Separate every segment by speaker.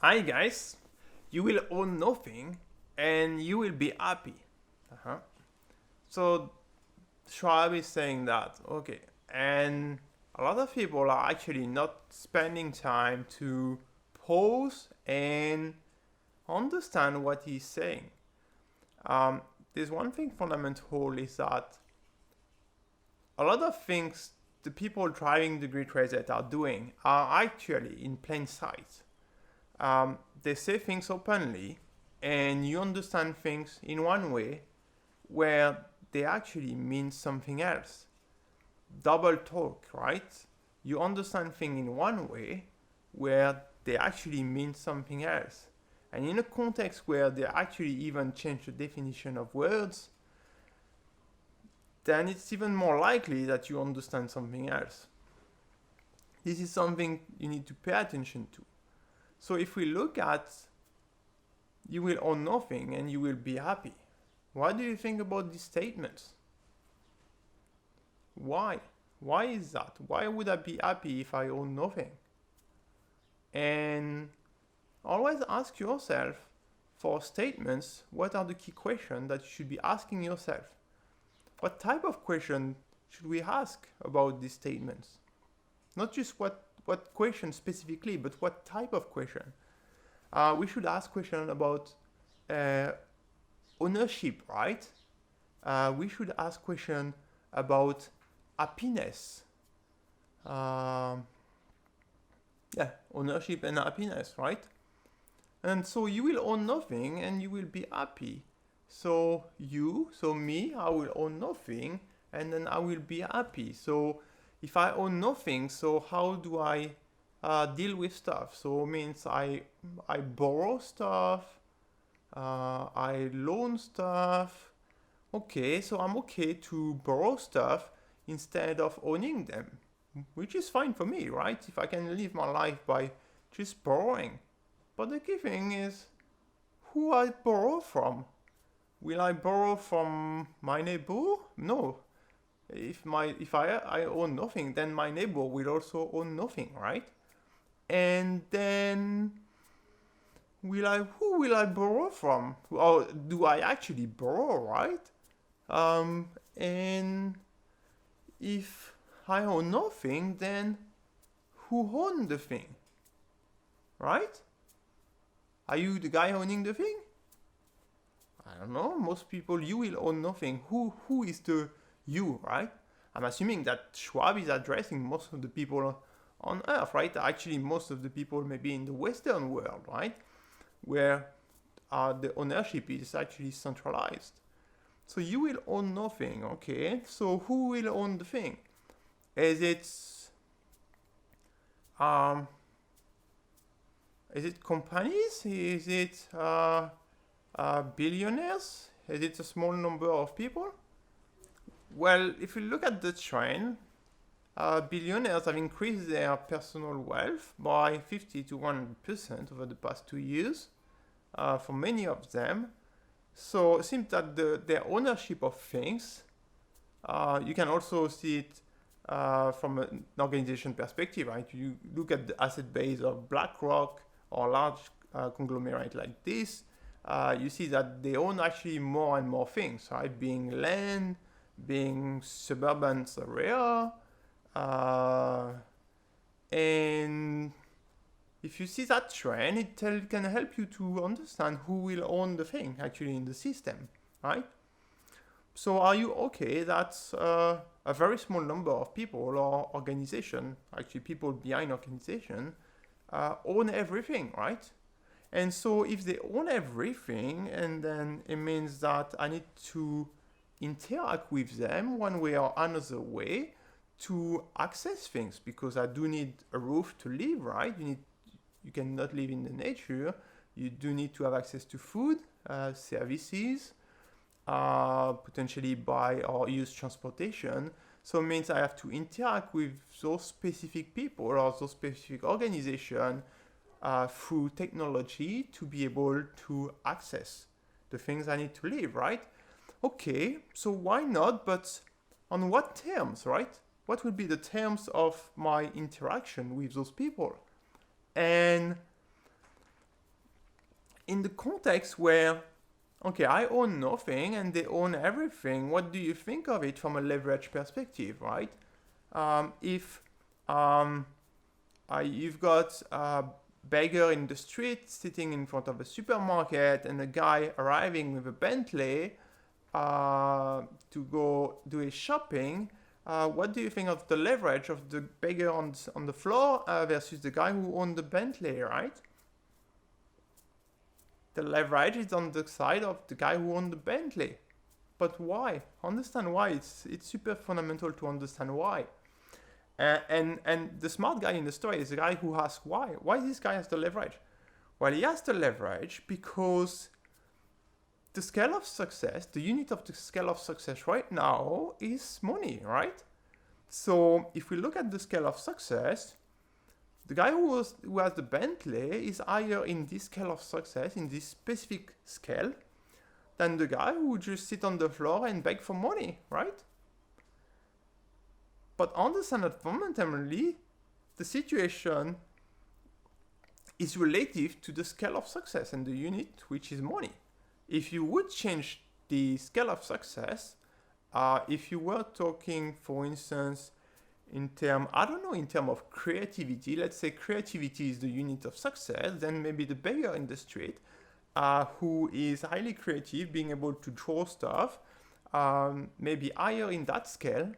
Speaker 1: Hi guys, you will own nothing and you will be happy. Uh-huh. So Schwab is saying that, okay, and a lot of people are actually not spending time to pause and understand what he's saying. Um, there's one thing fundamental is that a lot of things the people driving the Great Reset are doing are actually in plain sight. They say things openly, and you understand things in one way where they actually mean something else. Double talk, right? You understand things in one way where they actually mean something else. And in a context where they actually even change the definition of words, then it's even more likely that you understand something else. This is something you need to pay attention to. So if we look at you will own nothing and you will be happy, what do you think about these statements? Why? Why is that? Why would I be happy if I own nothing? And always ask yourself for statements, what are the key questions that you should be asking yourself? What type of question should we ask about these statements? Not just what question specifically, but what type of question? We should ask questions about ownership, right? We should ask questions about happiness. Yeah, ownership and happiness, right? And so you will own nothing and you will be happy. So me, I will own nothing and then I will be happy. So if I own nothing, so how do I deal with stuff? So it means I borrow stuff, I loan stuff. Okay, so I'm okay to borrow stuff instead of owning them, which is fine for me, right? If I can live my life by just borrowing. But the key thing is who I borrow from. Will I borrow from my neighbor? No. If I own nothing, then my neighbor will also own nothing, right? And then who will I borrow from? Or do I actually borrow, right? And if I own nothing, then who owns the thing? Right? Are you the guy owning the thing? I don't know. Most people, you will own nothing. Who is the you, right? I'm assuming that Schwab is addressing most of the people on Earth, right? Actually, most of the people maybe in the Western world, right? Where the ownership is actually centralized. So you will own nothing, okay? So who will own the thing? Is it um, is it companies? Is it billionaires? Is it a small number of people? Well, if you look at the trend, billionaires have increased their personal wealth by 50 to 100% over the past 2 years for many of them. So it seems that their ownership of things, you can also see it from an organization perspective, right? You look at the asset base of BlackRock or large conglomerate like this, you see that they own actually more and more things, right? Being land, being suburban area, and if you see that trend, it can help you to understand who will own the thing actually in the system, right? So are you okay that a very small number of people or organization, actually people behind organization, own everything, right? And so if they own everything, and then it means that I need to interact with them one way or another way to access things, because I do need a roof to live, right? You cannot live in the nature. You do need to have access to food, services, potentially buy or use transportation. So it means I have to interact with those specific people or those specific organizations through technology to be able to access the things I need to live, right? Okay, so why not? But on what terms, right? What would be the terms of my interaction with those people? And in the context where, okay, I own nothing and they own everything, what do you think of it from a leverage perspective, right? If you've got a beggar in the street sitting in front of a supermarket and a guy arriving with a Bentley to go do his shopping, what do you think of the leverage of the beggar on the floor versus the guy who owned the Bentley, right? The leverage is on the side of the guy who owned the Bentley. But why? Understand why. It's super fundamental to understand why. And the smart guy in the story is the guy who asks why. Why this guy has the leverage? Well, he has the leverage because the scale of success, the unit of the scale of success right now is money, right? So if we look at the scale of success, the guy who has the Bentley is higher in this scale of success, in this specific scale, than the guy who just sit on the floor and beg for money, right? But understand that fundamentally, the situation is relative to the scale of success and the unit, which is money. If you would change the scale of success, if you were talking, for instance, in terms of creativity, let's say creativity is the unit of success, then maybe the beggar in the street, who is highly creative, being able to draw stuff, maybe higher in that scale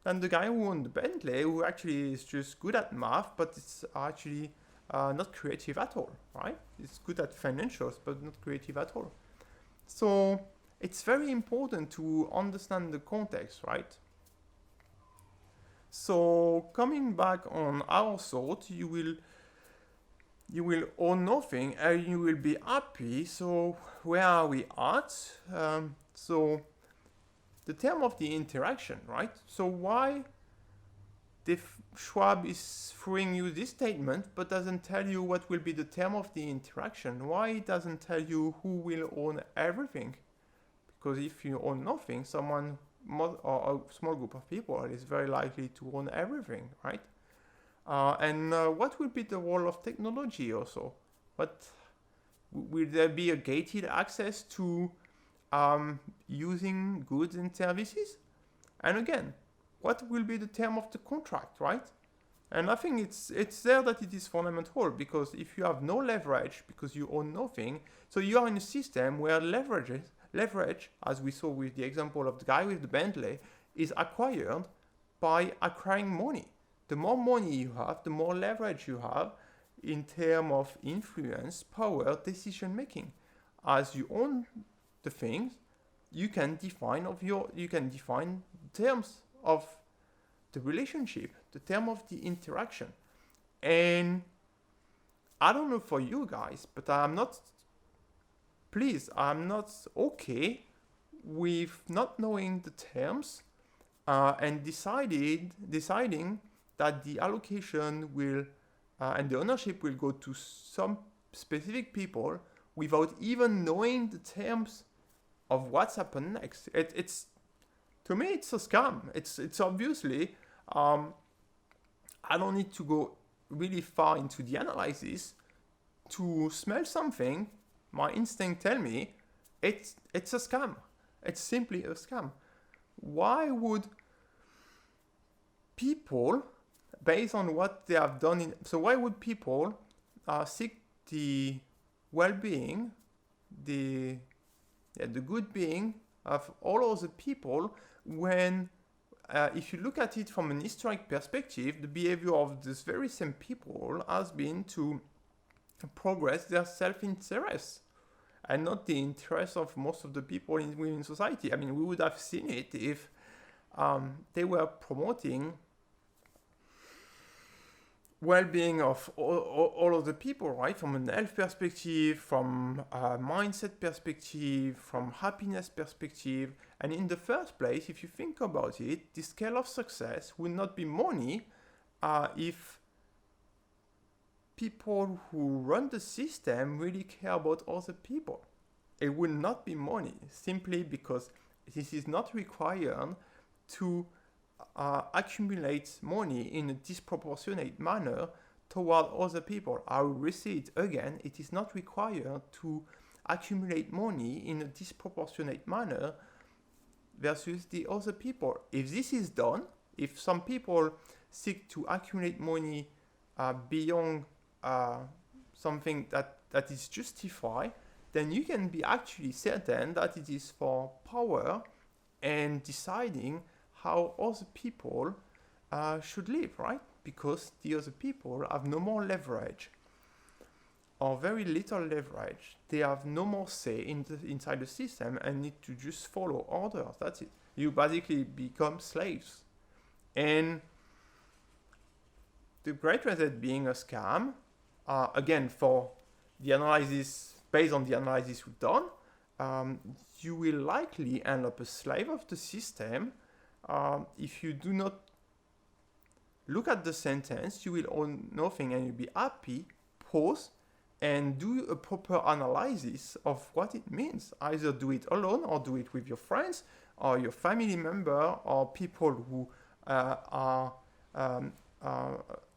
Speaker 1: than the guy who owned the Bentley, who actually is just good at math, but it's actually not creative at all, right? It's good at financials, but not creative at all. So it's very important to understand the context, right? So coming back on our thought, you will own nothing and you will be happy. So where are we at? So the term of the interaction, right? So why Schwab is throwing you this statement but doesn't tell you what will be the term of the interaction? Why it doesn't tell you who will own everything? Because if you own nothing, someone or a small group of people is very likely to own everything, right? And what will be the role of technology also? But will there be a gated access to using goods and services? And again, what will be the term of the contract, right? And I think it's there that it is fundamental, because if you have no leverage because you own nothing, so you are in a system where leverage, as we saw with the example of the guy with the Bentley, is acquired by acquiring money. The more money you have, the more leverage you have in terms of influence, power, decision making. As you own the things, you can define terms of the relationship, the term of the interaction. And I don't know for you guys, but I'm not okay with not knowing the terms and deciding that the allocation will and the ownership will go to some specific people without even knowing the terms of what's happened next. It's to me, it's a scam. It's obviously I don't need to go really far into the analysis to smell something. My instinct tell me it's a scam. It's simply a scam. Why would people, based on what they have done why would people seek the well-being, the good being of all other people when if you look at it from an historic perspective, the behavior of these very same people has been to progress their self-interest and not the interest of most of the people within society. I mean, we would have seen it if they were promoting well-being of all of the people, right? From an health perspective, from a mindset perspective, from happiness perspective. And in the first place, if you think about it, the scale of success would not be money if people who run the system really care about other people. It would not be money, simply because this is not required to accumulate money in a disproportionate manner toward other people. I will restate again, it is not required to accumulate money in a disproportionate manner versus the other people. If this is done, if some people seek to accumulate money beyond something that is justified, then you can be actually certain that it is for power and deciding how other people should live, right? Because the other people have no more leverage or very little leverage. They have no more say inside the system and need to just follow orders. That's it. You basically become slaves. And the Great Reset being a scam, again, for the analysis, based on the analysis we've done, you will likely end up a slave of the system. If you do not look at the sentence, you will own nothing and you'll be happy, pause, and do a proper analysis of what it means. Either do it alone or do it with your friends or your family member or people who are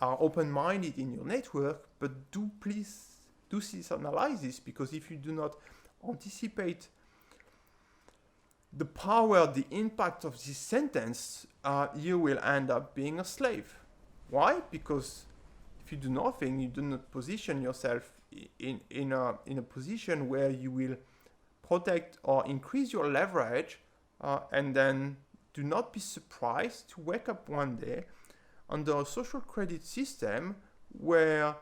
Speaker 1: open-minded in your network, but please do this analysis, because if you do not anticipate the power, the impact of this sentence, you will end up being a slave. Why? Because if you do nothing, you do not position yourself in a position where you will protect or increase your leverage, and then do not be surprised to wake up one day under a social credit system where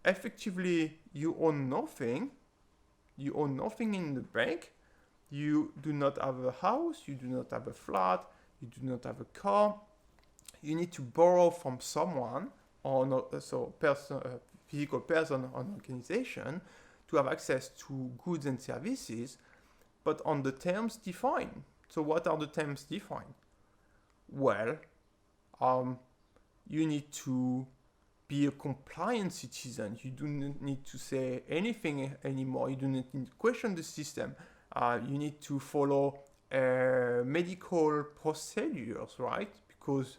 Speaker 1: effectively you own nothing in the bank, you do not have a house, you do not have a flat, you do not have a car, you need to borrow from someone or not, physical person or organization to have access to goods and services, but on the terms defined. So what are the terms defined? Well, you need to be a compliant citizen. You do not need to say anything anymore. You do not need to question the system. You need to follow medical procedures, right? Because,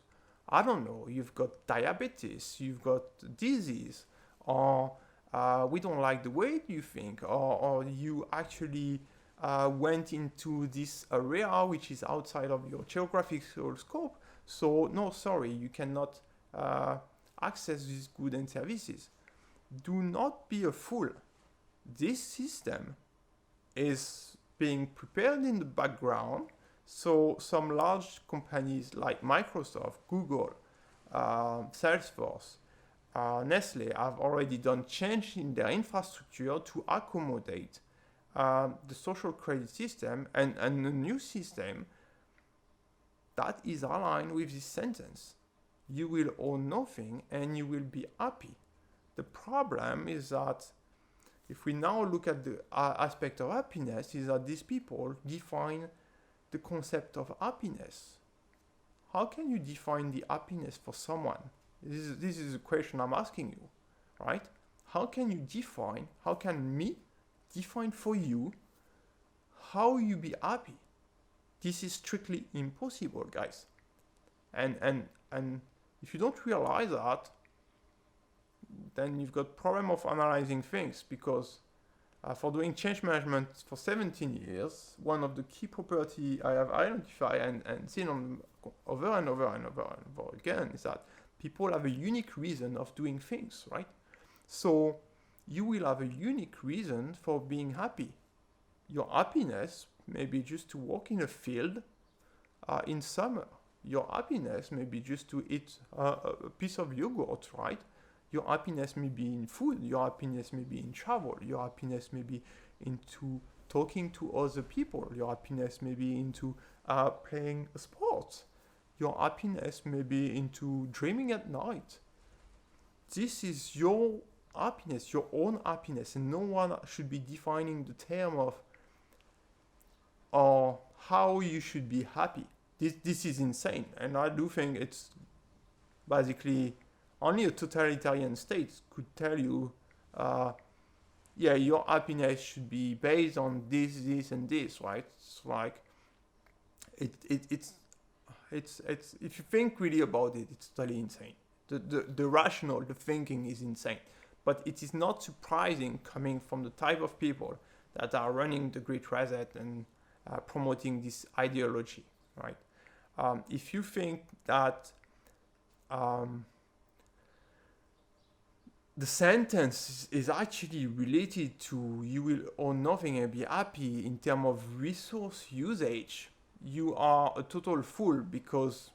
Speaker 1: I don't know, you've got diabetes, you've got disease, or we don't like the way you think, or you actually went into this area which is outside of your geographical scope. So, no, sorry, you cannot access these goods and services. Do not be a fool. This system is being prepared in the background, so some large companies like Microsoft, Google, Salesforce, Nestle have already done change in their infrastructure to accommodate the social credit system and a new system that is aligned with this sentence. You will own nothing and you will be happy. The problem is that if we now look at the aspect of happiness, is that these people define the concept of happiness. How can you define the happiness for someone? This is a question I'm asking you, right? How can me define for you how you be happy? This is strictly impossible, guys. And if you don't realize that, then you've got problem of analyzing things, because for doing change management for 17 years, one of the key property I have identified and seen over and over again is that people have a unique reason of doing things, right? So you will have a unique reason for being happy. Your happiness may be just to walk in a field in summer. Your happiness may be just to eat a piece of yogurt, right? Your happiness may be in food. Your happiness may be in travel. Your happiness may be into talking to other people. Your happiness may be into playing sports. Your happiness may be into dreaming at night. This is your happiness, your own happiness, and no one should be defining the term of or how you should be happy. This is insane, and I do think it's basically only a totalitarian state could tell you, your happiness should be based on this, and this, right? It's like it's if you think really about it, it's totally insane. The rational, the thinking is insane. But it is not surprising coming from the type of people that are running the Great Reset and promoting this ideology, right? If you think that the sentence is actually related to you will own nothing and be happy in terms of resource usage, you are a total fool, because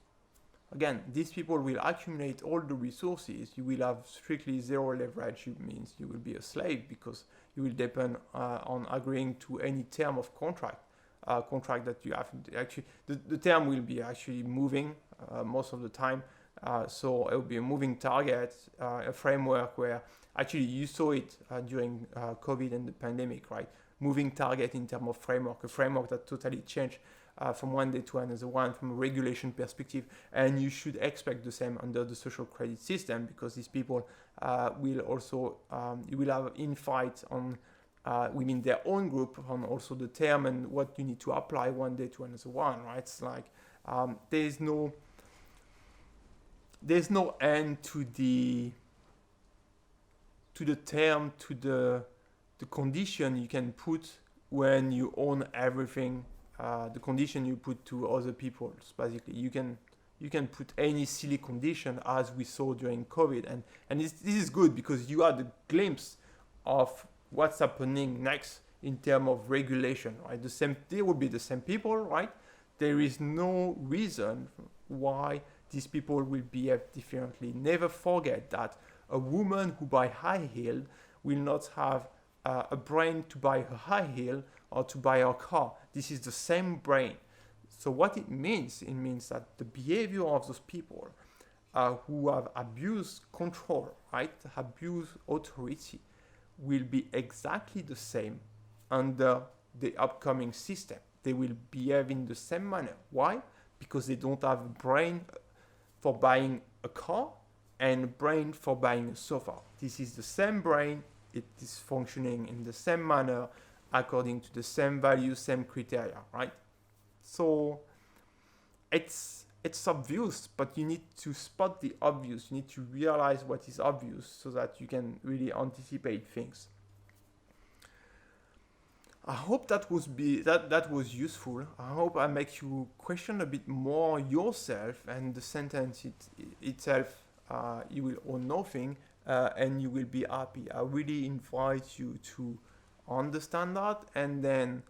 Speaker 1: again, these people will accumulate all the resources. You will have strictly zero leverage. It means you will be a slave, because you will depend on agreeing to any term of contract that you have. Actually, the term will be actually moving most of the time. So it will be a moving target, a framework where actually you saw it during COVID and the pandemic, right? Moving target in terms of framework, a framework that totally changed from one day to another one from a regulation perspective. And you should expect the same under the social credit system, because these people will also, you will have infights on within their own group on also the term and what you need to apply one day to another one, right? It's like there's no end to the term, to the condition you can put when you own everything, the condition you put to other people. Basically, you can put any silly condition, as we saw during COVID, and this is good, because you had a glimpse of what's happening next in terms of regulation, right? They will be the same people, right? There is no reason why these people will behave differently. Never forget that a woman who buys high heel will not have a brain to buy a high heel or to buy a car. This is the same brain. So what it means that the behavior of those people who have abused control, right, abused authority, will be exactly the same under the upcoming system. They will behave in the same manner. Why? Because they don't have a brain for buying a car and a brain for buying a sofa. This is the same brain. It is functioning in the same manner, according to the same values, same criteria, right? So it's obvious, but you need to spot the obvious. You need to realize what is obvious so that you can really anticipate things. I hope that was useful. I hope I make you question a bit more yourself and the sentence itself. You will own nothing and you will be happy. I really invite you to understand that, and then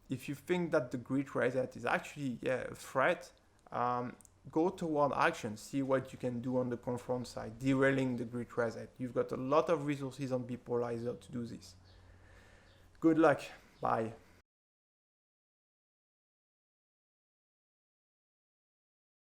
Speaker 1: if you think that the Great Reset is actually a threat, go toward action. See what you can do on the confront side, derailing the Great Reset. You've got a lot of resources on Bipolarizer to do this. Good luck. Bye.